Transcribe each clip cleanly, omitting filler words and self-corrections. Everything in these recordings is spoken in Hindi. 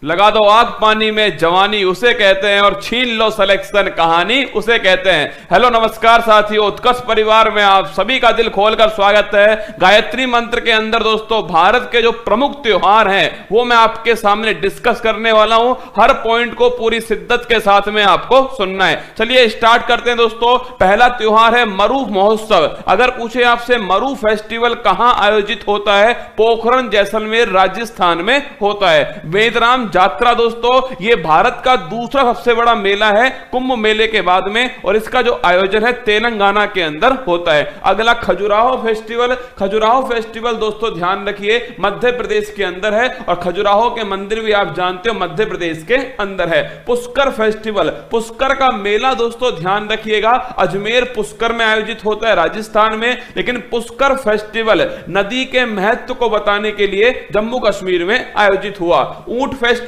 लगा दो आग पानी में जवानी उसे कहते हैं और छीन लो सिलेक्शन कहानी उसे कहते हैं। हेलो नमस्कार साथियों, उत्कर्ष परिवार में आप सभी का दिल खोलकर स्वागत है। गायत्री मंत्र के अंदर दोस्तों भारत के जो प्रमुख त्योहार हैं वो मैं आपके सामने डिस्कस करने वाला हूं। हर पॉइंट को पूरी शिद्दत के साथ में आपको सुनना है। चलिए स्टार्ट करते हैं दोस्तों। पहला त्योहार है मरु महोत्सव। अगर पूछे आपसे मरु फेस्टिवल कहां आयोजित होता है, पोखरण जैसलमेर राजस्थान में होता है। वेदराम यात्रा दोस्तों ये भारत का दूसरा सबसे बड़ा मेला है कुंभ मेले के बाद में, और इसका जो आयोजन है तेलंगाना के अंदर होता है। अगला खजुराहो फेस्टिवल। खजुराहो फेस्टिवल दोस्तों ध्यान रखिए मध्य प्रदेश के अंदर है, और खजुराहो के मंदिर भी आप जानते हो मध्य प्रदेश के अंदर है। पुष्कर फेस्टिवल, पुष्कर का मेला दोस्तों ध्यान रखिएगा अजमेर पुष्कर में आयोजित होता है राजस्थान में, लेकिन पुष्कर फेस्टिवल नदी के महत्व को बताने के लिए जम्मू कश्मीर में आयोजित हुआ। ऊंट फेस्टिवल,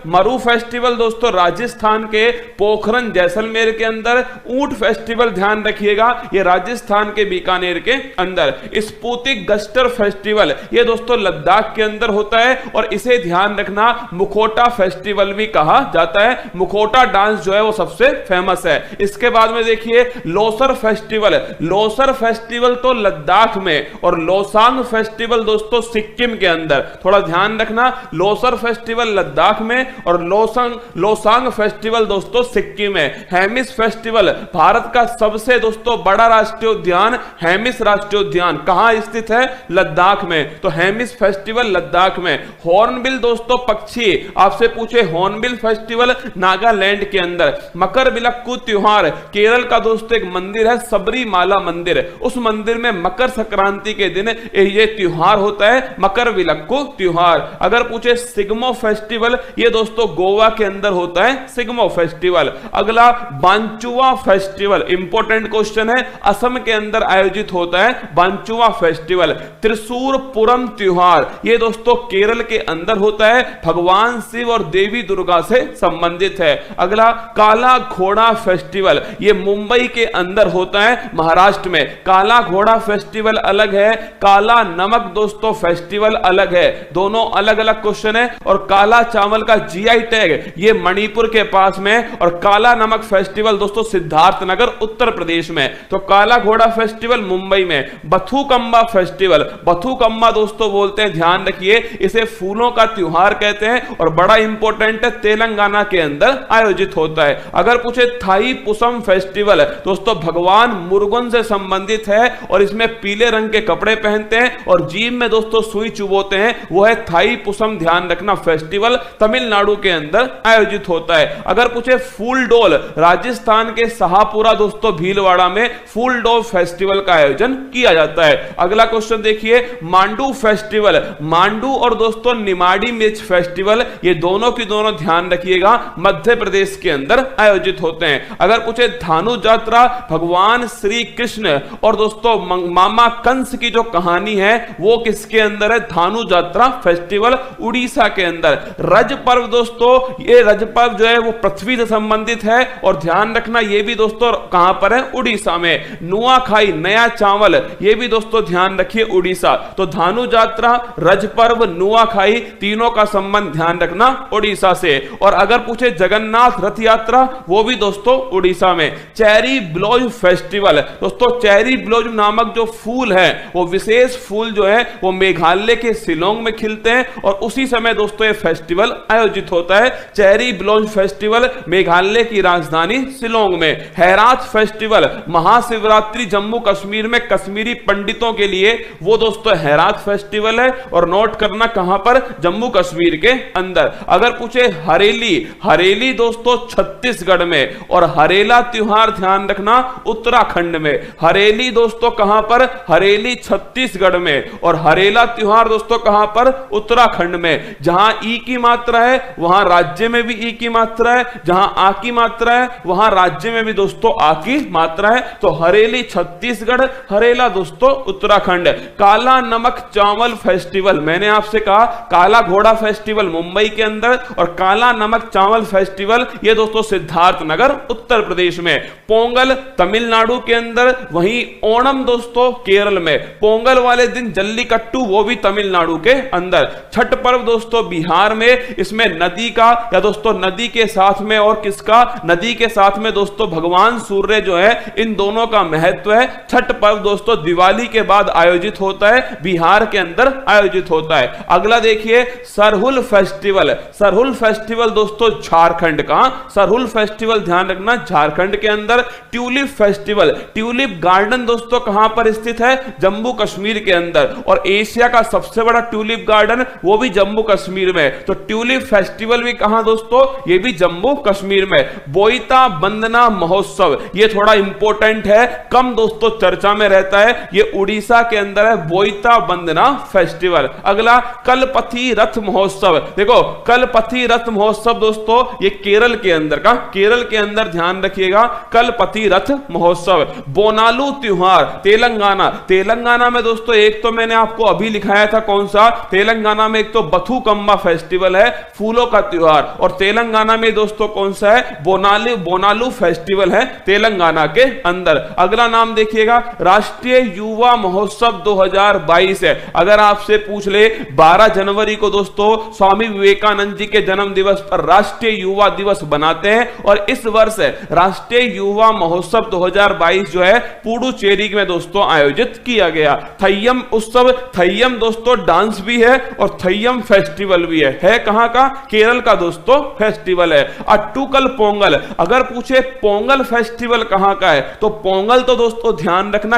मरु फेस्टिवल दोस्तों राजस्थान के पोखरण जैसलमेर के अंदर। ऊंट फेस्टिवल ध्यान रखिएगा ये राजस्थान के बीकानेर के अंदर। स्पुतिक गस्टर फेस्टिवल ये दोस्तों लद्दाख के अंदर होता है, और इसे ध्यान रखना मुखोटा फेस्टिवल भी कहा जाता है। मुखोटा डांस जो है वो सबसे फेमस है। इसके बाद में देखिए लोसर फेस्टिवल। लोसर फेस्टिवल तो लद्दाख में, और लोसांग फेस्टिवल दोस्तों सिक्किम के अंदर। थोड़ा ध्यान रखना लोसर फेस्टिवल लद्दाख में और लोसांग फेस्टिवल दोस्तों सिक्किम में। हेमिस फेस्टिवल भारत का सबसे दोस्तों बड़ा राष्ट्रीय उद्यान हेमिस राष्ट्रीय उद्यान कहां स्थित है, लद्दाख में, तो हेमिस फेस्टिवल लद्दाख में। हॉर्नबिल दोस्तों पक्षी, आपसे पूछे हॉर्नबिल फेस्टिवल नागालैंड के अंदर। मकर विलक्कू त्योहार केरल का दोस्तों एक मंदिर है सबरीमाला मंदिर, उस मंदिर में मकर संक्रांति के दिन ये त्योहार होता है मकर विलक्कू त्योहार। अगर पूछे सिग्मो फेस्टिवल ये दोस्तों गोवा के अंदर होता है सिग्मो फेस्टिवल। अगला बांचुआ फेस्टिवल, इंपॉर्टेंट क्वेश्चन है, असम के अंदर आयोजित होता है बांचुआ फेस्टिवल। त्रिशूर पुरम त्योहार ये दोस्तों केरल के अंदर होता है, भगवान शिव और देवी दुर्गा से संबंधित है। अगला काला घोड़ा फेस्टिवल ये मुंबई के अंदर होता है महाराष्ट्र में। काला घोड़ा फेस्टिवल अलग है, काला नमक दोस्तों फेस्टिवल अलग है, दोनों अलग अलग क्वेश्चन है। और काला चावल का जीआई टैग ये मणिपुर के पास में, और काला नमक फेस्टिवल दोस्तों सिद्धार्थनगर उत्तर प्रदेश में। तो काला घोड़ा फेस्टिवल मुंबई में। बथुकम्मा फेस्टिवल, बथुकम्मा दोस्तों बोलते हैं ध्यान रखिए इसे फूलों का त्योहार कहते हैं, और बड़ा इंपॉर्टेंट है तेलंगाना के अंदर आयोजित होता है। अगर पूछे थाई पुसम फेस्टिवल दोस्तों भगवान मुरुगन से संबंधित है, और इसमें पीले रंग के कपड़े पहनते हैं और जीभ में दोस्तों सुई चुबोते हैं, वो है थाई पुसम ध्यान रखना फेस्टिवल तमिलनाडु के अंदर आयोजित होता है। अगर पूछे फूल डोल, राजस्थान के शाहपुरा दोस्तों भीलवाड़ा में फूल डोल फेस्टिवल का आयोजन किया जाता है। अगला क्वेश्चन देखिए मांडू फेस्टिवल। मांडू और दोस्तों निमाड़ी मिर्च फेस्टिवल ये दोनों की दोनों ध्यान रखिएगा मध्य प्रदेश के अंदर आयोजित होते हैं। अगर पूछे धानु यात्रा, भगवान श्री कृष्ण और दोस्तों मामा कंस की जो कहानी है वो किसके अंदर है, धानु यात्रा फेस्टिवल उड़ीसा के अंदर। रज पर्व दोस्तों ये रज पर्व जो है वो पृथ्वी से संबंधित है, और ध्यान रखना ये भी दोस्तों कहां पर है, उड़ीसा में। नुआखाई नया चावल ये भी दोस्तों ध्यान रखिए उड़ीसा। तो धानु यात्रा, रज पर्व, नुआखाई तीनों का संबंध ध्यान रखना उड़ीसा से। और अगर पूछे जगन्नाथ रथ यात्रा वो भी दोस्तों उड़ीसा में। चेरी ब्लॉज फेस्टिवल दोस्तों, चेरी ब्लॉज नामक जो फूल है वो विशेष फूल जो है वो मेघालय के शिलोंग में खिलते हैं, और उसी समय दोस्तों ये फेस्टिवल आयोजित होता है। चेरी ब्लॉज फेस्टिवल मेघालय की राजधानी शिलोंग में। हैरात फेस्टिवल महाशिवरात्रि जम्मू कश्मीर में कश्मीरी पंडितों के लिए वो दोस्तों हैरात फेस्टिवल है, और नोट करना कहां पर, जम्मू कश्मीर के अंदर। अगर पूछे हरेली, हरेली दोस्तों छत्तीसगढ़ में, और हरेला त्योहार ध्यान रखना उत्तराखंड में। हरेली दोस्तों कहां पर, हरेली छत्तीसगढ़ में, और हरेला त्योहार दोस्तों कहां पर, उत्तराखंड में। जहां ई की मात्रा है वहां राज्य में भी ई की मात्रा है, जहां आ की मात्रा है वहां राज्य में भी दोस्तों आ की मात्रा है। तो हरेली छत्तीसगढ़, हरेला दोस्तों उत्तराखंड। काला नमक चावल फेस्टिवल, मैंने आपसे कहा काला घोड़ा फेस्टिवल मुंबई के अंदर, और काला नमक चावल फेस्टिवल ये दोस्तों सिद्धार्थनगर उत्तर प्रदेश में। पोंगल तमिलनाडु के अंदर, वहीं ओणम दोस्तों केरल में। पोंगल वाले दिन जल्लीकट्टू वो भी तमिलनाडु के अंदर। छठ पर्व दोस्तों बिहार में, इसमें नदी का या दोस्तों नदी के साथ में और किसका, नदी के साथ में दोस्तों भगवान सूर्य जो है, इन दोनों का महत्व है। छठ पर्व दोस्तों दिवाली के बाद आयोजित होता है, बिहार के अंदर आयोजित होता है। अगला देखिए सरहुल फेस्टिवल। सरहुल फेस्टिवल दोस्तों झारखंड का, सरहुल फेस्टिवल ध्यान रखना झारखंड के अंदर। ट्यूलिप फेस्टिवल, ट्यूलिप गार्डन दोस्तों कहां पर स्थित है, जम्मू कश्मीर के अंदर, और एशिया का सबसे बड़ा ट्यूलिप गार्डन वो भी जम्मू कश्मीर में। तो ट्यूलिप फेस्टिवल भी कहां दोस्तों, ये भी जम्मू कश्मीर में। बोईता बंदना महोत्सव, ये थोड़ा इंपॉर्टेंट है, कम दोस्तों चर्चा में रहता है, ये उड़ीसा के अंदर है, बोईता बंदना फेस्टिवल। अगला कलपथी रथ महोत्सव। देखो कलपथी रथ महोत्सव दोस्तों ये केरल के अंदर का, केरल के अंदर ध्यान रखिएगा, कलपथी रथ महोत्सव। बोनालू त्योहार तेलंगाना, तेलंगाना में दोस्तों एक तो मैंने आपको अभी लिखाया था कौन सा, तेलंगाना में एक तो बथुकम्मा फेस्टिवल है, फूलों का त्योहार, और तेलंगाना में दोस्तों कौन सा है, बोनालू फेस्टिवल है तेलंगाना के अंदर। अगला नाम देखिएगा राष्ट्रीय युवा महोत्सव 2022 है। अगर आपसे पूछ ले 12 जनवरी को दोस्तों स्वामी विवेकानंद जी के जन्म दिवस पर राष्ट्रीय युवा दिवस बनाते हैं, और इस वर्ष राष्ट्रीय युवा महोत्सव 2022 जो है पुडुचेरी में दोस्तों आयोजित किया गया। थय्यम उत्सव, थय्यम दोस्तों डांस भी है और थय्यम फेस्टिवल भी है कहां का, केरल का दोस्तों फेस्टिवल है। अट्टुकल पोंगल, अगर पूछे पोंगल फेस्टिवल कहां का है, तो पोंगल तो दोस्तों ध्यान रखना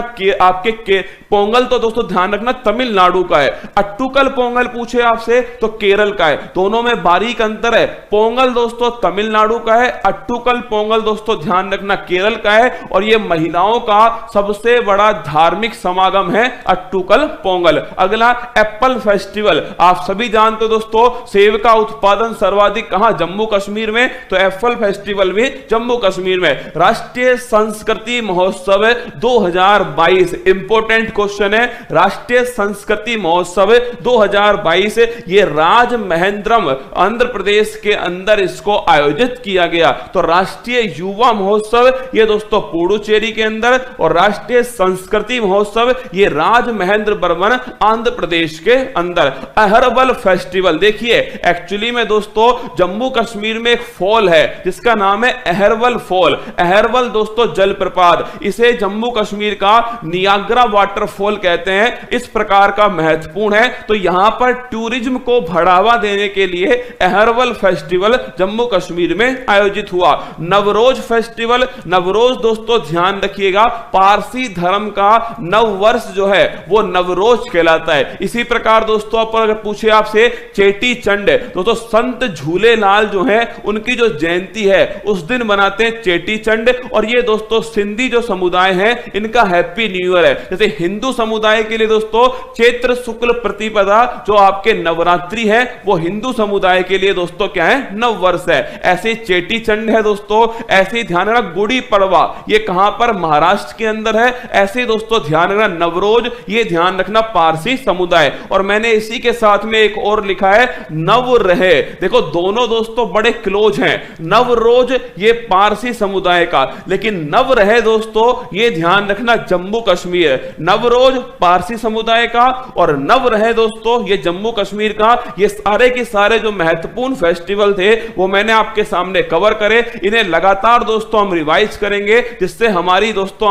पोंगल तो दोस्तों ध्यान रखना तमिलनाडु का है। अट्टुकल पोंगल पूछे आपसे तो केरल का है, दोनों में बारीक अंतर है। पोंगल दोस्तों तमिलनाडु का है, अट्टुकल पोंगल दोस्तों ध्यान रखना केरल का है, और यह महिलाओं का सबसे बड़ा धार्मिक समागम है अट्टुकल पोंगल। अगला एप्पल फेस्टिवल, आप सभी जानते हो दोस्तों सेब का उत्पादन सर्वाधिक कहां, जम्मू कश्मीर में, तो एप्पल फेस्टिवल भी जम्मू कश्मीर में। राष्ट्रीय संस्कृति महोत्सव 2022, इंपॉर्टेंट क्वेश्चन है, राष्ट्रीय संस्कृति महोत्सव 2022 ये राजमहेंद्रम आंध्र प्रदेश के अंदर इसको आयोजित किया गया। तो राष्ट्रीय युवा महोत्सव ये दोस्तों पुडुचेरी के अंदर, और राष्ट्रीय संस्कृति महोत्सव ये राजमहेंद्रवरम आंध्र प्रदेश के अंदर। अहरबल फेस्टिवल, देखिए एक्चुअली में दोस्तों जम्मू कश्मीर में एक फॉल है जिसका नाम है अहरबल फॉल। अहरबल दोस्तों जलप्रपात, इसे जम्मू कश्मीर का नियाग्रा वाटरफॉल कहते हैं, इस प्रकार का महत्वपूर्ण है। तो यहां पर टूरिज्म को बढ़ावा देने के लिए अहरबल फेस्टिवल जम्मू कश्मीर में आयोजित हुआ। नवरोज फेस्टिवल, नवरोज दोस्तों ध्यान रखिएगा पारसी धर्म का नव वर्ष जो है वो नवरोज कहलाता है। इसी प्रकार दोस्तों अगर पूछे आपसे चेटी चंड, दोस्तों संत झूलेलाल जो है उनकी जो जयंती है उस दिन मनाते हैं चेटी चंड, और ये दोस्तों सिंधी जो समुदाय है इनका हैप्पी न्यू ईयर है। जैसे हिंदू समुदाय के लिए दोस्तों चैत्र शुक्ल प्रतिपदा जो आपके नवरात्रि है वो हिंदू समुदाय के लिए दोस्तों क्या है, नव वर्ष है। ऐसे चेटी चंड है दोस्तों, ऐसे ध्यान रखना गुड़ी पड़वा ये कहां पर, महाराष्ट्र के अंदर है। ऐसे दोस्तों ध्यान रखना नवरोज ये ध्यान रखना पारसी समुदाय। और मैंने इसी के साथ में एक और लिखा है नव रहे, देखो दोनों दोस्तों बड़े क्लोज हैं। नवरोज ये पारसी समुदाय का, लेकिन नव रहे दोस्तों ये ध्यान रखना जम्मू कश्मीर। नवरोज पारसी समुदाय का और नव रहे दोस्तों ये जम्मू कश्मीर का। ये सारे के सारे जो महत्वपूर्ण फेस्टिवल थे वो मैंने आपके सामने कवर करे, इन्हें लगातार दोस्तों हम रिवाइज करेंगे जिससे हमारी दोस्तों